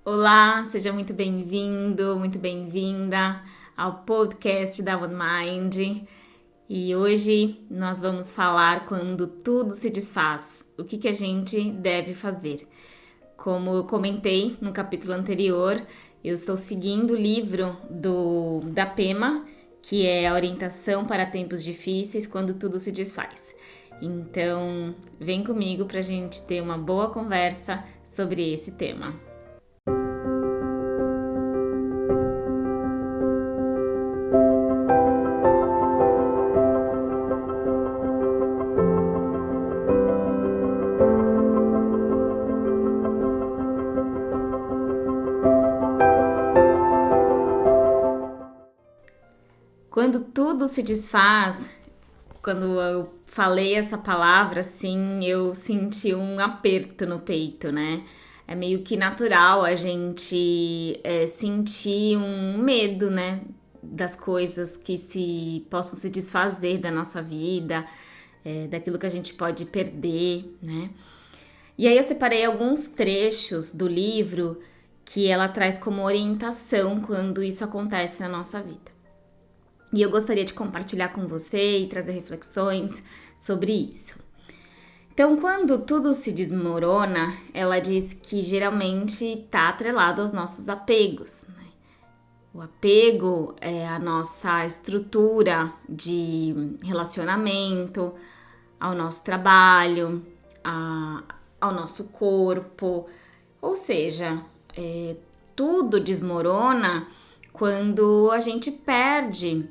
Olá, seja muito bem-vindo, muito bem-vinda ao podcast da One Mind. E hoje nós vamos falar quando tudo se desfaz, o que a gente deve fazer. Como eu comentei no capítulo anterior, eu estou seguindo o livro da Pema, que é a orientação para tempos difíceis quando tudo se desfaz. Então, vem comigo para a gente ter uma boa conversa sobre esse tema. Quando tudo se desfaz, quando eu falei essa palavra, assim, eu senti um aperto no peito, né? É meio que natural a gente sentir um medo, né? Das coisas que possam se desfazer da nossa vida, daquilo que a gente pode perder, né? E aí eu separei alguns trechos do livro que ela traz como orientação quando isso acontece na nossa vida. E eu gostaria de compartilhar com você e trazer reflexões sobre isso. Então, quando tudo se desmorona, ela diz que geralmente está atrelado aos nossos apegos, né? O apego é a nossa estrutura de relacionamento, ao nosso trabalho, ao nosso corpo. Ou seja, tudo desmorona quando a gente perde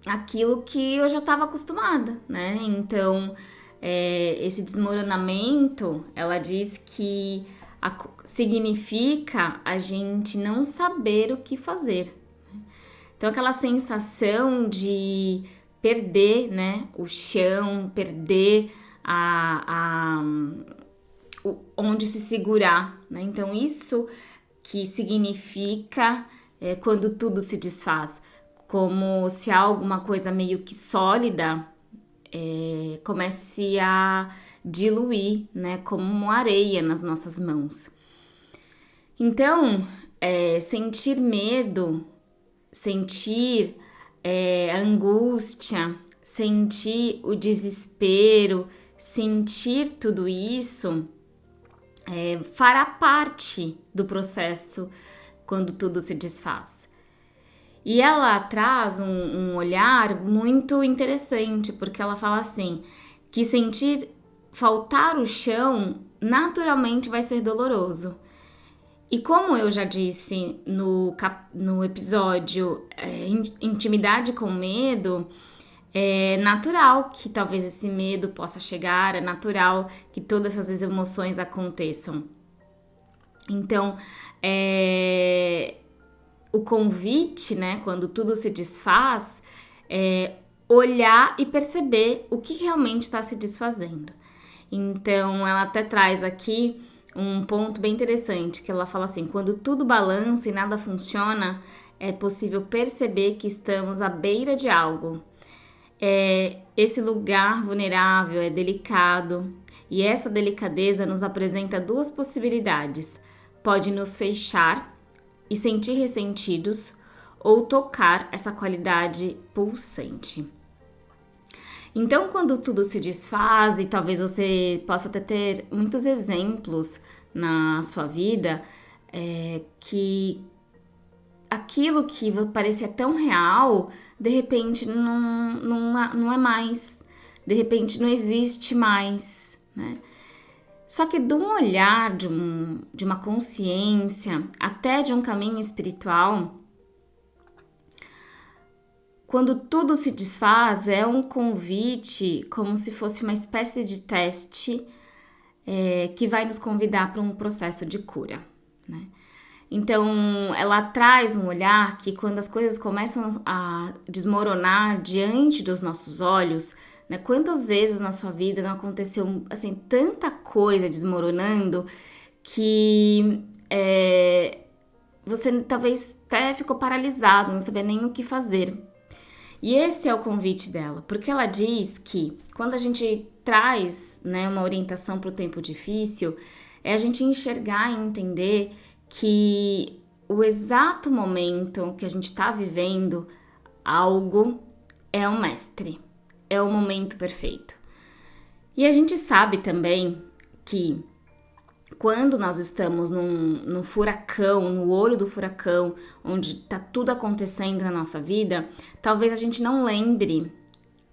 aquilo que eu já estava acostumada, né? Então, esse desmoronamento, ela diz que significa a gente não saber o que fazer. Então, aquela sensação de perder, né, o chão, perder onde se segurar, né? Então, isso que significa quando tudo se desfaz, como se alguma coisa meio que sólida comece a diluir, né, como areia nas nossas mãos. Então, sentir medo, sentir a angústia, sentir o desespero, sentir tudo isso fará parte do processo quando tudo se desfaz. E ela traz um olhar muito interessante, porque ela fala assim, que sentir faltar o chão naturalmente vai ser doloroso. E como eu já disse no episódio Intimidade com Medo, é natural que talvez esse medo possa chegar, é natural que todas essas emoções aconteçam. Então, o convite, né, quando tudo se desfaz, é olhar e perceber o que realmente está se desfazendo. Então, ela até traz aqui um ponto bem interessante, que ela fala assim, quando tudo balança e nada funciona, é possível perceber que estamos à beira de algo. Esse lugar vulnerável é delicado, e essa delicadeza nos apresenta duas possibilidades. Pode nos fechar e sentir ressentidos, ou tocar essa qualidade pulsante. Então, quando tudo se desfaz, e talvez você possa até ter muitos exemplos na sua vida, que aquilo que parecia tão real, de repente não é mais, de repente não existe mais, né? Só que de um olhar, de uma consciência, até de um caminho espiritual, quando tudo se desfaz, é um convite como se fosse uma espécie de teste que vai nos convidar para um processo de cura, né? Então, ela traz um olhar que quando as coisas começam a desmoronar diante dos nossos olhos, né? Quantas vezes na sua vida não aconteceu assim, tanta coisa desmoronando que você talvez até ficou paralisado, não sabia nem o que fazer. E esse é o convite dela, porque ela diz que quando a gente traz, né, uma orientação para o tempo difícil, é a gente enxergar e entender que o exato momento que a gente está vivendo algo é um mestre, é o momento perfeito. E a gente sabe também que quando nós estamos num furacão, no olho do furacão, onde está tudo acontecendo na nossa vida, talvez a gente não lembre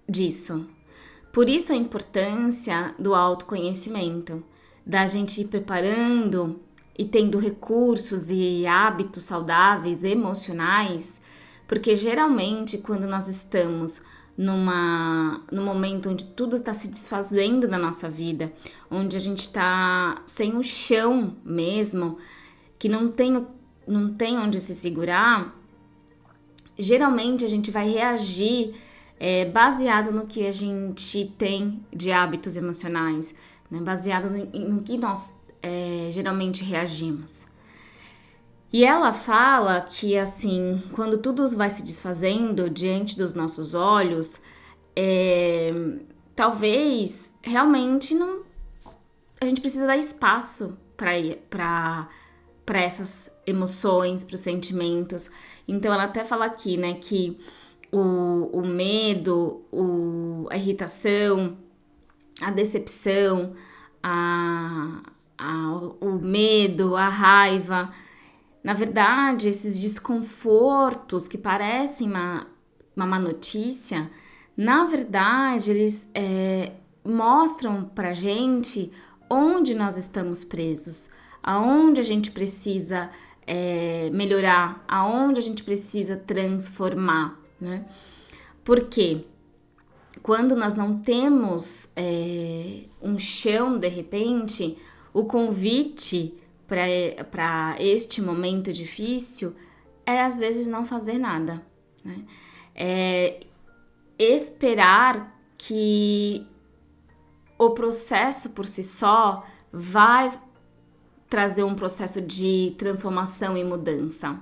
disso. Por isso a importância do autoconhecimento, da gente ir preparando e tendo recursos e hábitos saudáveis, emocionais, porque geralmente quando nós estamos num momento onde tudo está se desfazendo da nossa vida, onde a gente está sem o chão mesmo, que não tem onde se segurar, geralmente a gente vai reagir baseado no que a gente tem de hábitos emocionais, né? Baseado no que nós geralmente reagimos. E ela fala que, assim, quando tudo vai se desfazendo diante dos nossos olhos, talvez realmente não, a gente precisa dar espaço para essas emoções, para os sentimentos. Então, ela até fala aqui, né, que o medo, a irritação, a decepção, o medo, a raiva. Na verdade, esses desconfortos que parecem uma má notícia, na verdade, eles mostram pra gente onde nós estamos presos, aonde a gente precisa melhorar, aonde a gente precisa transformar, né? Porque quando nós não temos um chão, de repente, o convite para este momento difícil é às vezes não fazer nada, né? Esperar que o processo por si só vai trazer um processo de transformação e mudança.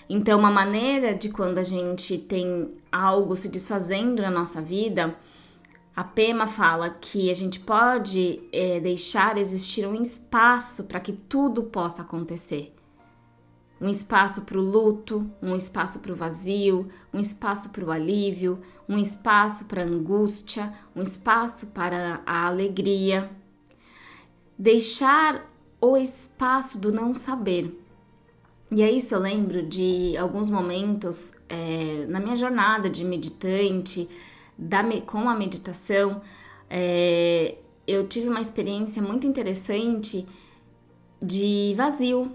Então, uma maneira de quando a gente tem algo se desfazendo na nossa vida, a Pema fala que a gente pode deixar existir um espaço para que tudo possa acontecer. Um espaço para o luto, um espaço para o vazio, um espaço para o alívio, um espaço para a angústia, um espaço para a alegria. Deixar o espaço do não saber. E é isso, eu lembro de alguns momentos na minha jornada de meditante, com a meditação, eu tive uma experiência muito interessante de vazio,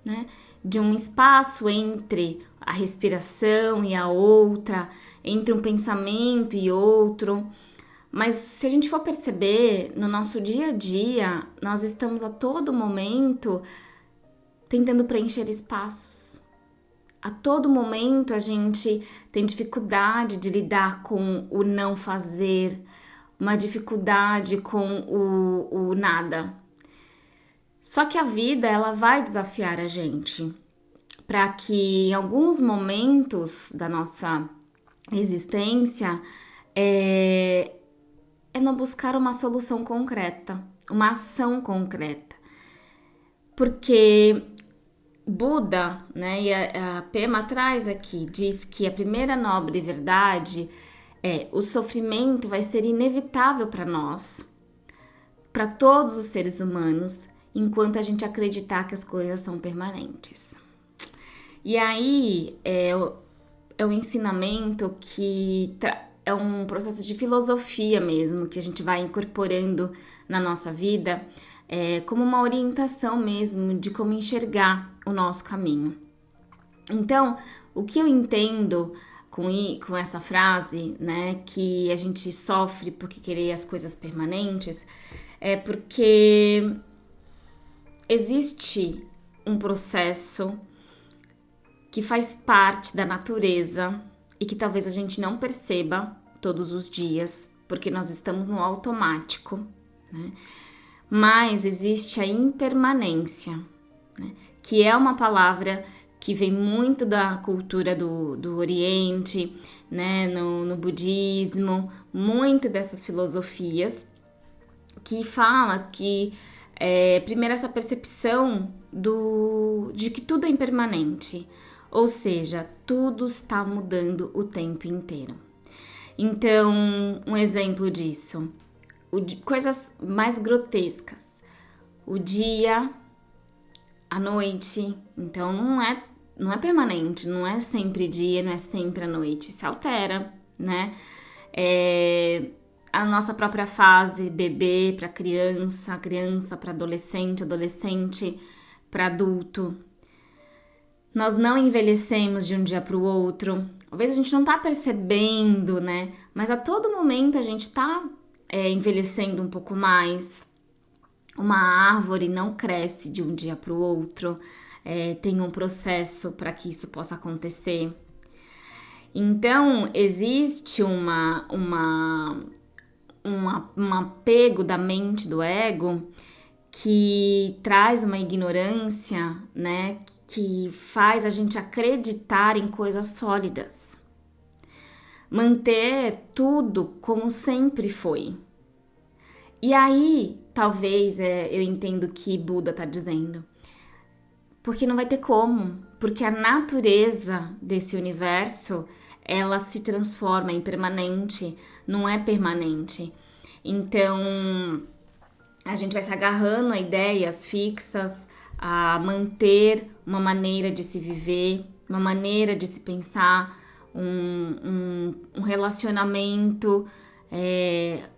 né? De um espaço entre a respiração e a outra, entre um pensamento e outro. Mas se a gente for perceber, no nosso dia a dia, nós estamos a todo momento tentando preencher espaços. A todo momento a gente tem dificuldade de lidar com o não fazer, uma dificuldade com o nada. Só que a vida, ela vai desafiar a gente para que em alguns momentos da nossa existência não buscar uma solução concreta, uma ação concreta. Porque Buda, né, e a Pema traz aqui, diz que a primeira nobre verdade o sofrimento vai ser inevitável para nós, para todos os seres humanos, enquanto a gente acreditar que as coisas são permanentes. E aí é um ensinamento que é um processo de filosofia mesmo, que a gente vai incorporando na nossa vida, como uma orientação mesmo de como enxergar o nosso caminho. Então, o que eu entendo com essa frase, né, que a gente sofre porque querer as coisas permanentes, é porque existe um processo que faz parte da natureza e que talvez a gente não perceba todos os dias, porque nós estamos no automático, né? Mas existe a impermanência, né? Que é uma palavra que vem muito da cultura do Oriente, né? No budismo, muito dessas filosofias, que fala que primeiro essa percepção de que tudo é impermanente, ou seja, tudo está mudando o tempo inteiro. Então, um exemplo disso, coisas mais grotescas, o dia, a noite, então não é permanente, não é sempre dia, não é sempre a noite, se altera, né? A nossa própria fase, bebê para criança, criança para adolescente, adolescente para adulto. Nós não envelhecemos de um dia para o outro. Talvez a gente não tá percebendo, né? Mas a todo momento a gente tá envelhecendo um pouco mais. Uma árvore não cresce de um dia para o outro. Tem um processo para que isso possa acontecer. Então, existe um apego da mente do ego que traz uma ignorância, né, que faz a gente acreditar em coisas sólidas. Manter tudo como sempre foi. E aí, talvez, eu entendo o que Buda está dizendo. Porque não vai ter como. Porque a natureza desse universo, ela se transforma em permanente, não é permanente. Então, a gente vai se agarrando a ideias fixas, a manter uma maneira de se viver, uma maneira de se pensar, um relacionamento,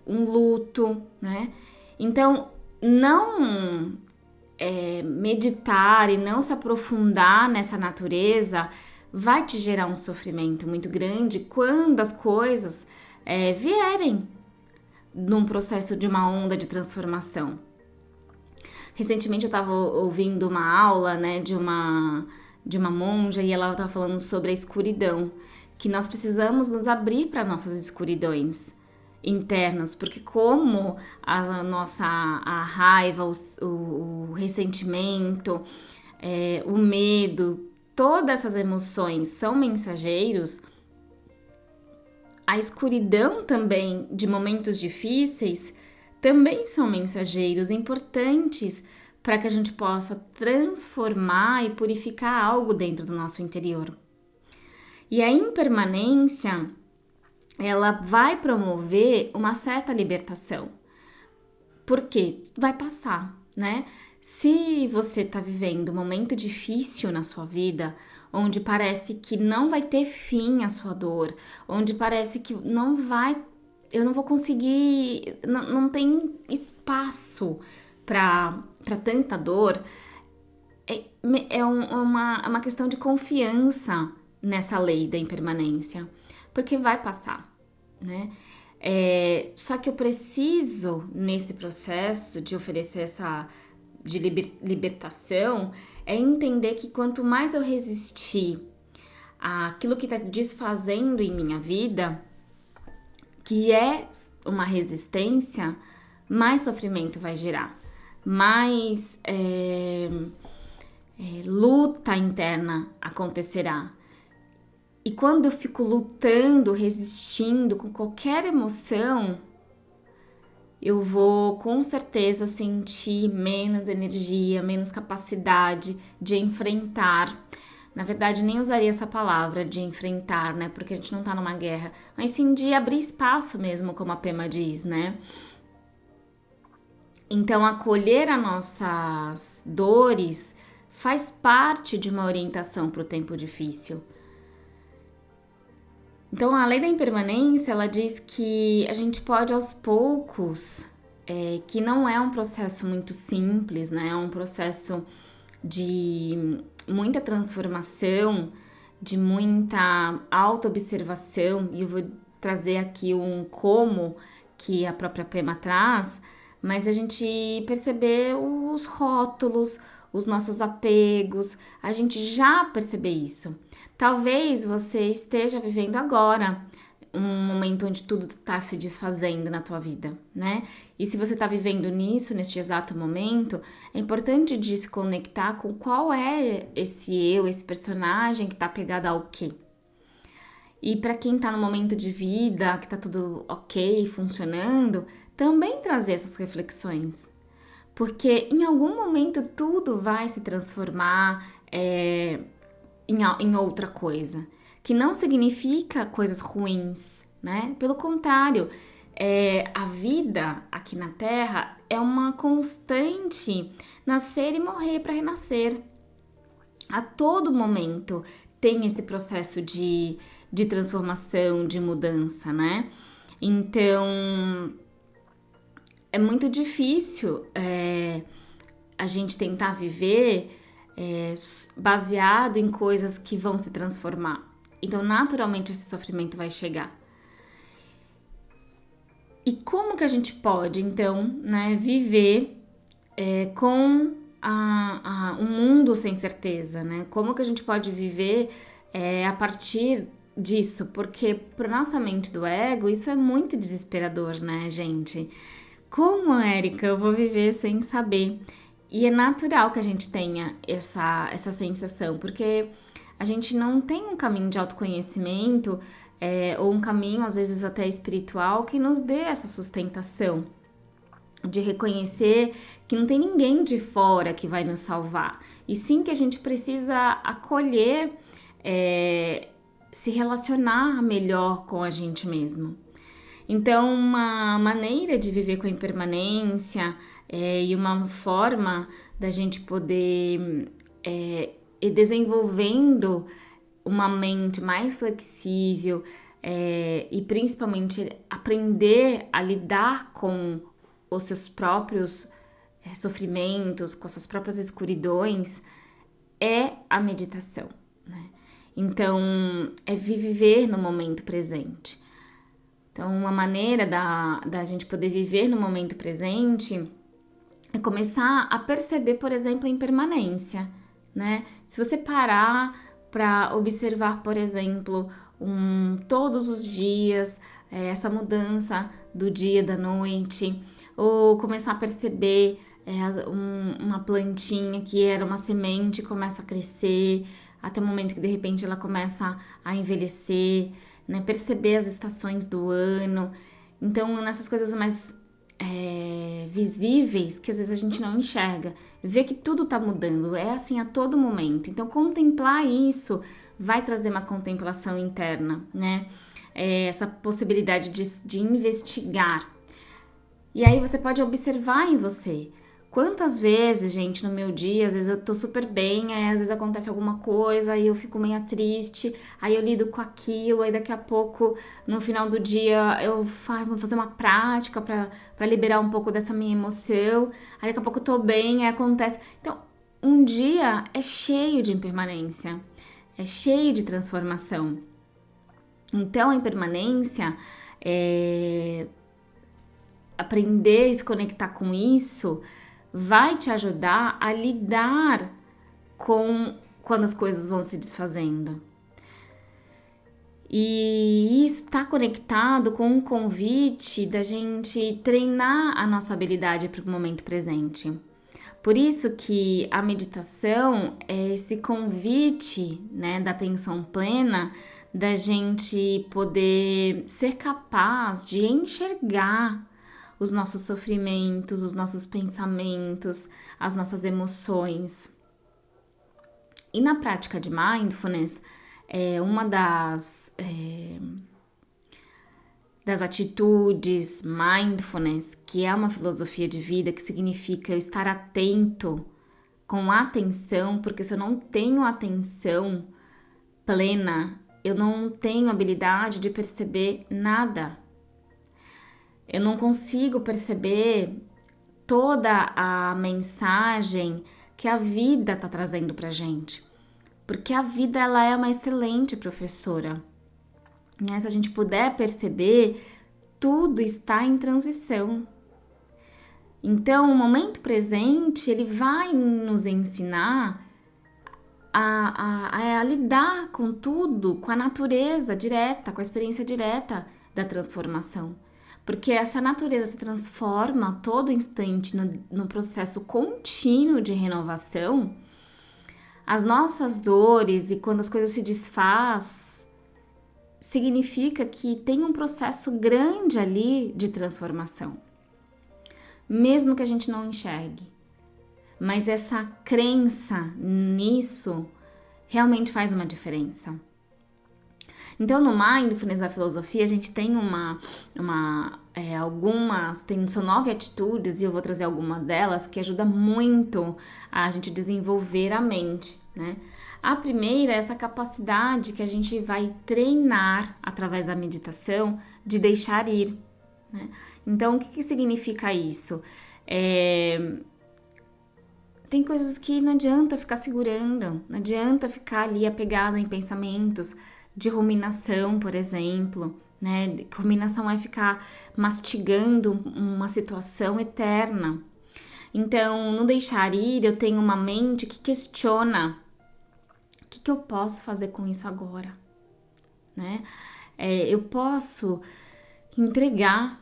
um luto, né? Então, não meditar e não se aprofundar nessa natureza vai te gerar um sofrimento muito grande quando as coisas vierem num processo de uma onda de transformação. Recentemente eu estava ouvindo uma aula, né, de uma monja, e ela estava falando sobre a escuridão, que nós precisamos nos abrir para nossas escuridões internas, porque como a raiva, o ressentimento, o medo, todas essas emoções são mensageiros, a escuridão também de momentos difíceis também são mensageiros importantes para que a gente possa transformar e purificar algo dentro do nosso interior. E a impermanência, ela vai promover uma certa libertação. Porque vai passar, né? Se você está vivendo um momento difícil na sua vida, onde parece que não vai ter fim a sua dor, onde parece que eu não vou conseguir, não tem espaço para tanta dor, é uma questão de confiança nessa lei da impermanência, porque vai passar, né? Só que eu preciso, nesse processo de oferecer essa de libertação, entender que quanto mais eu resistir àquilo que está desfazendo em minha vida, que é uma resistência, mais sofrimento vai gerar, mais luta interna acontecerá. E quando eu fico lutando, resistindo com qualquer emoção, eu vou com certeza sentir menos energia, menos capacidade de enfrentar. Na verdade, nem usaria essa palavra de enfrentar, né? Porque a gente não tá numa guerra. Mas sim de abrir espaço mesmo, como a Pema diz, né? Então, acolher as nossas dores faz parte de uma orientação para o tempo difícil. Então, a lei da impermanência, ela diz que a gente pode aos poucos, que não é um processo muito simples, né? É um processo de muita transformação, de muita autoobservação, e eu vou trazer aqui um como que a própria Pema traz, mas a gente perceber os rótulos, os nossos apegos, a gente já perceber isso. Talvez você esteja vivendo agora um momento onde tudo está se desfazendo na tua vida, né? E se você está vivendo nisso, neste exato momento, é importante de se conectar com qual é esse eu, esse personagem que está pegado ao quê. E para quem está no momento de vida, que está tudo ok, funcionando, também trazer essas reflexões. porque em algum momento tudo vai se transformar em outra coisa, que não significa coisas ruins, né? Pelo contrário, a vida aqui na Terra é uma constante nascer e morrer para renascer. A todo momento tem esse processo de transformação, de mudança, né? Então, é muito difícil a gente tentar viver baseado em coisas que vão se transformar. Então, naturalmente, esse sofrimento vai chegar. E como que a gente pode, então, né, viver com um mundo sem certeza, né? Como que a gente pode viver a partir disso? Porque para nossa mente do ego, isso é muito desesperador, né, gente? Como, Érica, eu vou viver sem saber? E é natural que a gente tenha essa sensação, porque a gente não tem um caminho de autoconhecimento ou um caminho, às vezes até espiritual, que nos dê essa sustentação de reconhecer que não tem ninguém de fora que vai nos salvar, e sim que a gente precisa acolher, se relacionar melhor com a gente mesmo. Então, uma maneira de viver com a impermanência e uma forma da gente poder ir desenvolvendo uma mente mais flexível e principalmente aprender a lidar com os seus próprios sofrimentos, com as suas próprias escuridões, é a meditação, né? Então, é viver no momento presente. Então, uma maneira da gente poder viver no momento presente é começar a perceber, por exemplo, a impermanência, né? Se você parar para observar, por exemplo, todos os dias, essa mudança do dia, da noite, ou começar a perceber uma plantinha que era uma semente começa a crescer, até o momento que de repente ela começa a envelhecer, né? Perceber as estações do ano. Então, nessas coisas mais visíveis, que às vezes a gente não enxerga, ver que tudo tá mudando, é assim a todo momento. Então, contemplar isso vai trazer uma contemplação interna, né? Essa possibilidade de investigar. E aí você pode observar em você. Quantas vezes, gente, no meu dia, às vezes eu tô super bem, aí às vezes acontece alguma coisa, aí eu fico meio triste, aí eu lido com aquilo, aí daqui a pouco, no final do dia, eu vou fazer uma prática pra liberar um pouco dessa minha emoção, aí daqui a pouco eu tô bem, aí acontece. Então, um dia é cheio de impermanência, é cheio de transformação. Então, a impermanência aprender a se conectar com isso vai te ajudar a lidar com quando as coisas vão se desfazendo. E isso está conectado com um convite da gente treinar a nossa habilidade para o momento presente. Por isso que a meditação é esse convite, né, da atenção plena, da gente poder ser capaz de enxergar os nossos sofrimentos, os nossos pensamentos, as nossas emoções. E na prática de mindfulness, uma das atitudes mindfulness, que é uma filosofia de vida que significa eu estar atento, com atenção, porque se eu não tenho atenção plena, eu não tenho habilidade de perceber nada. Eu não consigo perceber toda a mensagem que a vida está trazendo pra gente. Porque a vida, ela é uma excelente professora. Né? Se a gente puder perceber, tudo está em transição. Então, o momento presente, ele vai nos ensinar a lidar com tudo, com a natureza direta, com a experiência direta da transformação. Porque essa natureza se transforma a todo instante no processo contínuo de renovação. As nossas dores e quando as coisas se desfaz, significa que tem um processo grande ali de transformação. Mesmo que a gente não enxergue. Mas essa crença nisso realmente faz uma diferença. Então, no Mindfulness, a filosofia, a gente tem são 9 atitudes, e eu vou trazer alguma delas, que ajuda muito a gente desenvolver a mente, né? A primeira é essa capacidade que a gente vai treinar através da meditação de deixar ir, né? Então, o que significa isso? Tem coisas que não adianta ficar segurando, não adianta ficar ali apegado em pensamentos de ruminação, por exemplo, né? Ruminação é ficar mastigando uma situação eterna. Então, no deixar ir, eu tenho uma mente que questiona: o que eu posso fazer com isso agora, né? Eu posso entregar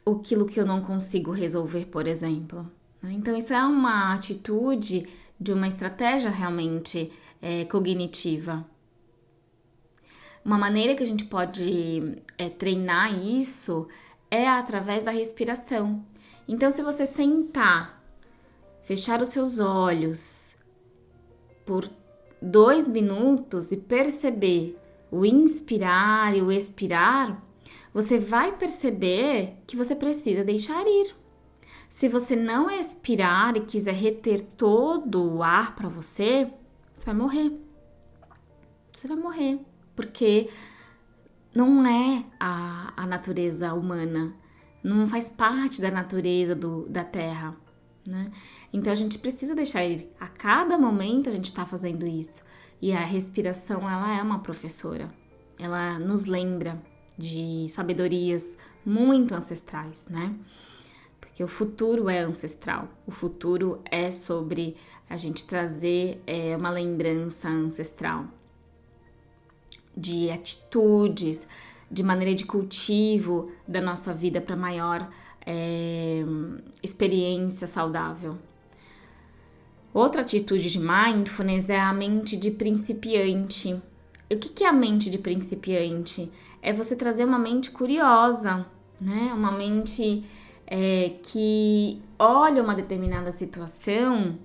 aquilo que eu não consigo resolver, por exemplo. Então, isso é uma atitude de uma estratégia realmente cognitiva. Uma maneira que a gente pode treinar isso é através da respiração. Então, se você sentar, fechar os seus olhos por 2 minutos e perceber o inspirar e o expirar, você vai perceber que você precisa deixar ir. Se você não expirar e quiser reter todo o ar para você, você vai morrer. Você vai morrer, porque não é a natureza humana, não faz parte da natureza da Terra, né? Então a gente precisa deixar ir. A cada momento a gente está fazendo isso. E a respiração, ela é uma professora. Ela nos lembra de sabedorias muito ancestrais, né? Porque o futuro é ancestral. O futuro é sobre a gente trazer uma lembrança ancestral de atitudes, de maneira de cultivo da nossa vida para maior experiência saudável. Outra atitude de mindfulness é a mente de principiante. E o que é a mente de principiante? É você trazer uma mente curiosa, né? Uma mente que olha uma determinada situação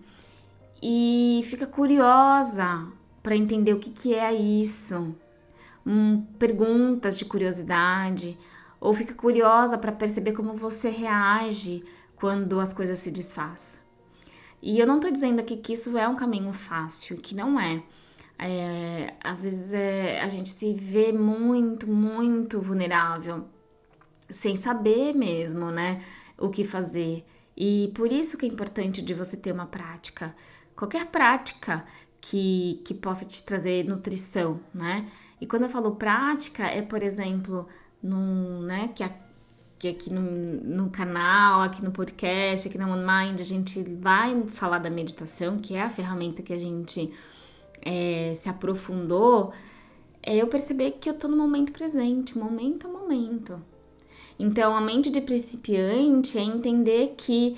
e fica curiosa para entender o que é isso. Perguntas de curiosidade, ou fica curiosa para perceber como você reage quando as coisas se desfazem. E eu não estou dizendo aqui que isso é um caminho fácil, que não é. Às vezes a gente se vê muito, muito vulnerável, sem saber mesmo, né, o que fazer. E por isso que é importante de você ter uma prática. Qualquer prática que possa te trazer nutrição, né? E quando eu falo prática, por exemplo, que aqui no canal, aqui no podcast, aqui na One Mind, a gente vai falar da meditação, que é a ferramenta que a gente se aprofundou, eu perceber que eu tô no momento presente, momento a momento. Então, a mente de principiante é entender que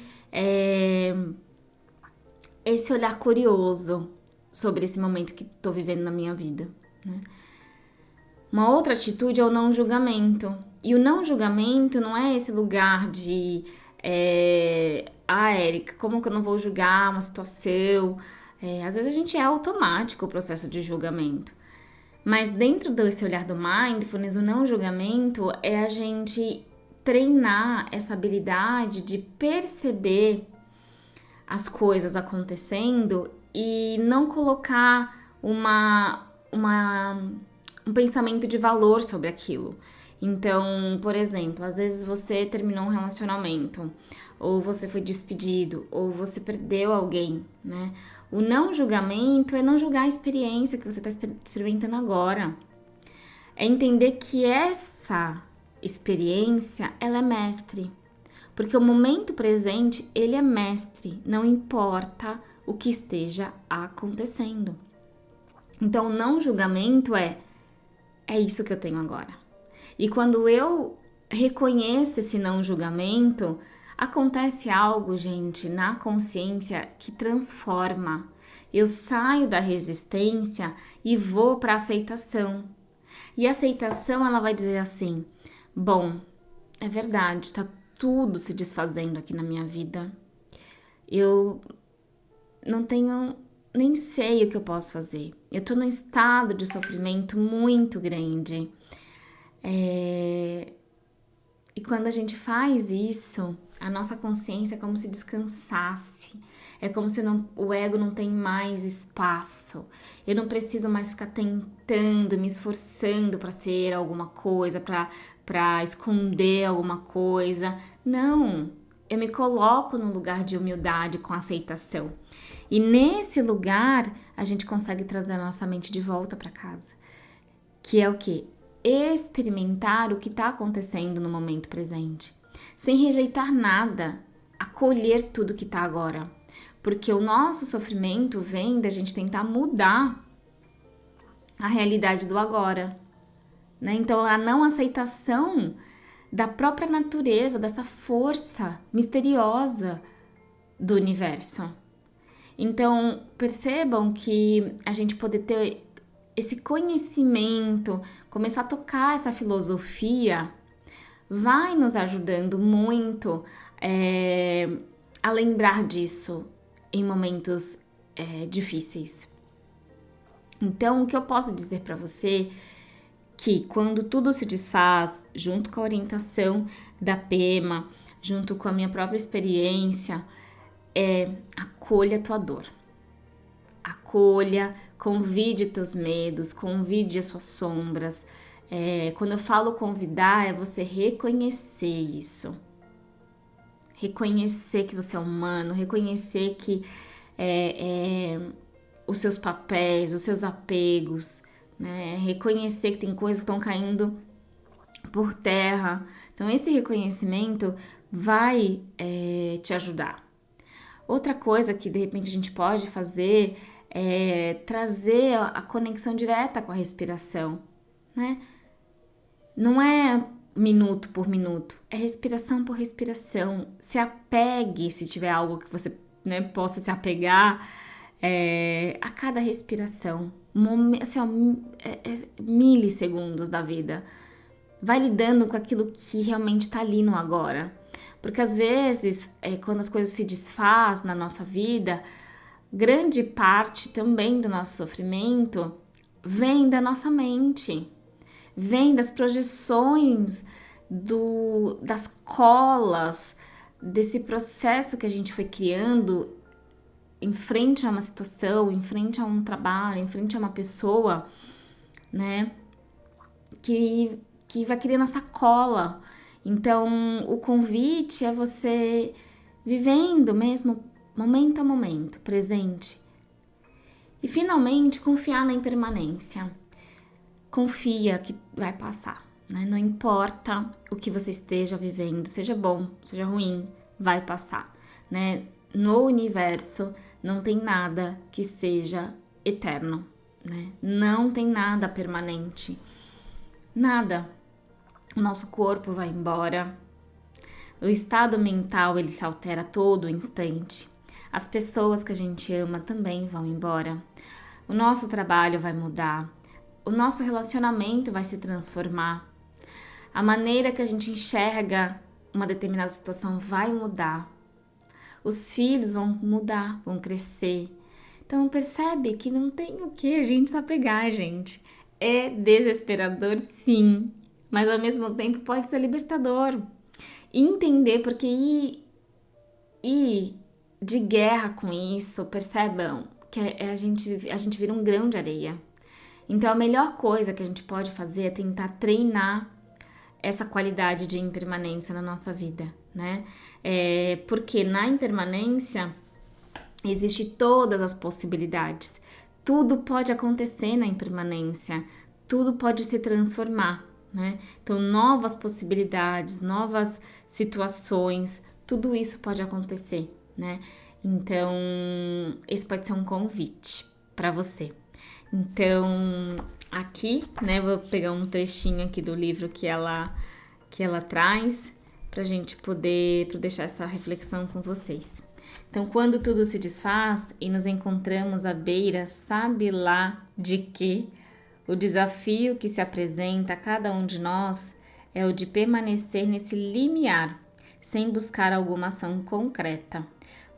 esse olhar curioso sobre esse momento que tô vivendo na minha vida, né? Uma outra atitude é o não julgamento. E o não julgamento não é esse lugar de Érica, como que eu não vou julgar uma situação? Às vezes a gente é automático o processo de julgamento. Mas dentro desse olhar do mindfulness, o não julgamento é a gente treinar essa habilidade de perceber as coisas acontecendo e não colocar um pensamento de valor sobre aquilo. Então, por exemplo, às vezes você terminou um relacionamento, ou você foi despedido, ou você perdeu alguém, né? O não julgamento é não julgar a experiência que você está experimentando agora. É entender que essa experiência, ela é mestre. Porque o momento presente, ele é mestre, não importa o que esteja acontecendo. Então, o não julgamento é isso que eu tenho agora. E quando eu reconheço esse não julgamento, acontece algo, gente, na consciência que transforma. Eu saio da resistência e vou para a aceitação. E a aceitação, ela vai dizer assim: bom, é verdade, tá tudo se desfazendo aqui na minha vida. Eu não tenho, nem sei o que eu posso fazer. Eu tô num estado de sofrimento muito grande. E quando a gente faz isso, a nossa consciência é como se descansasse. É como se o ego não tem mais espaço. Eu não preciso mais ficar tentando, me esforçando para ser alguma coisa, para esconder alguma coisa. Não, eu me coloco num lugar de humildade com aceitação. E nesse lugar, a gente consegue trazer a nossa mente de volta para casa. Que é o quê? Experimentar o que está acontecendo no momento presente, sem rejeitar nada, acolher tudo que está agora, porque o nosso sofrimento vem da gente tentar mudar a realidade do agora, né? Então a não aceitação da própria natureza, dessa força misteriosa do universo. Então percebam que a gente poder ter esse conhecimento, começar a tocar essa filosofia, vai nos ajudando muito a lembrar disso em momentos difíceis. Então, o que eu posso dizer para você que quando tudo se desfaz, junto com a orientação da Pema, junto com a minha própria experiência, acolha a tua dor. Acolha, convide teus medos, convide as suas sombras. Quando eu falo convidar, é você reconhecer isso. Reconhecer que você é humano, reconhecer que os seus papéis, os seus apegos, né? Reconhecer que tem coisas que estão caindo por terra. Então, esse reconhecimento vai te ajudar. Outra coisa que de repente a gente pode fazer é trazer a conexão direta com a respiração, né? Não é minuto por minuto, é respiração por respiração. Se apegue, se tiver algo que você, né, possa se apegar a cada respiração, assim, milissegundos da vida. Vai lidando com aquilo que realmente está ali no agora. Porque às vezes, quando as coisas se desfazem na nossa vida, grande parte também do nosso sofrimento vem da nossa mente, vem das projeções, das colas, desse processo que a gente foi criando em frente a uma situação, em frente a um trabalho, em frente a uma pessoa, né? Que vai criando essa cola. Então, o convite é você vivendo mesmo momento a momento, presente. E finalmente, confiar na impermanência. Confia que vai passar, né? Não importa o que você esteja vivendo, seja bom, seja ruim, vai passar, né? No universo não tem nada que seja eterno, né? Não tem nada permanente. Nada. O nosso corpo vai embora. O estado mental, ele se altera a todo instante. As pessoas que a gente ama também vão embora. O nosso trabalho vai mudar. O nosso relacionamento vai se transformar. A maneira que a gente enxerga uma determinada situação vai mudar. Os filhos vão mudar, vão crescer. Então percebe que não tem o que a gente se apegar, gente. É desesperador, sim, mas ao mesmo tempo pode ser libertador. Entender porque ir de guerra com isso, percebam que a gente vira um grão de areia. Então a melhor coisa que a gente pode fazer é tentar treinar essa qualidade de impermanência na nossa vida, né? Porque na impermanência existe todas as possibilidades. Tudo pode acontecer na impermanência, tudo pode se transformar, né? Então, novas possibilidades, novas situações, tudo isso pode acontecer, né? Então, esse pode ser um convite para você. Então, aqui, né, vou pegar um trechinho aqui do livro que ela traz pra gente poder deixar essa reflexão com vocês. Então, quando tudo se desfaz e nos encontramos à beira, sabe lá de quê? O desafio que se apresenta a cada um de nós é o de permanecer nesse limiar, sem buscar alguma ação concreta.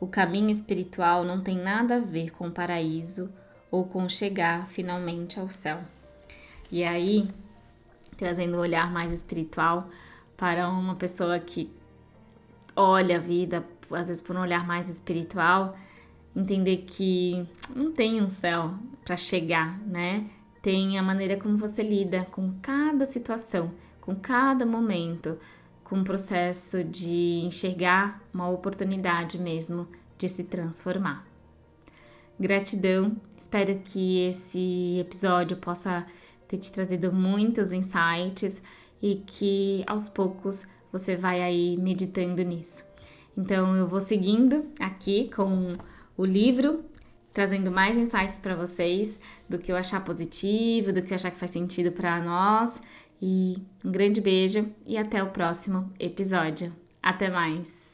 O caminho espiritual não tem nada a ver com o paraíso ou com chegar finalmente ao céu. E aí, trazendo um olhar mais espiritual para uma pessoa que olha a vida, às vezes por um olhar mais espiritual, entender que não tem um céu para chegar, né? Tem a maneira como você lida com cada situação, com cada momento, com o processo de enxergar uma oportunidade mesmo de se transformar. Gratidão, espero que esse episódio possa ter te trazido muitos insights e que aos poucos você vai aí meditando nisso. Então eu vou seguindo aqui com o livro, trazendo mais insights para vocês do que eu achar positivo, do que eu achar que faz sentido para nós. E um grande beijo e até o próximo episódio. Até mais!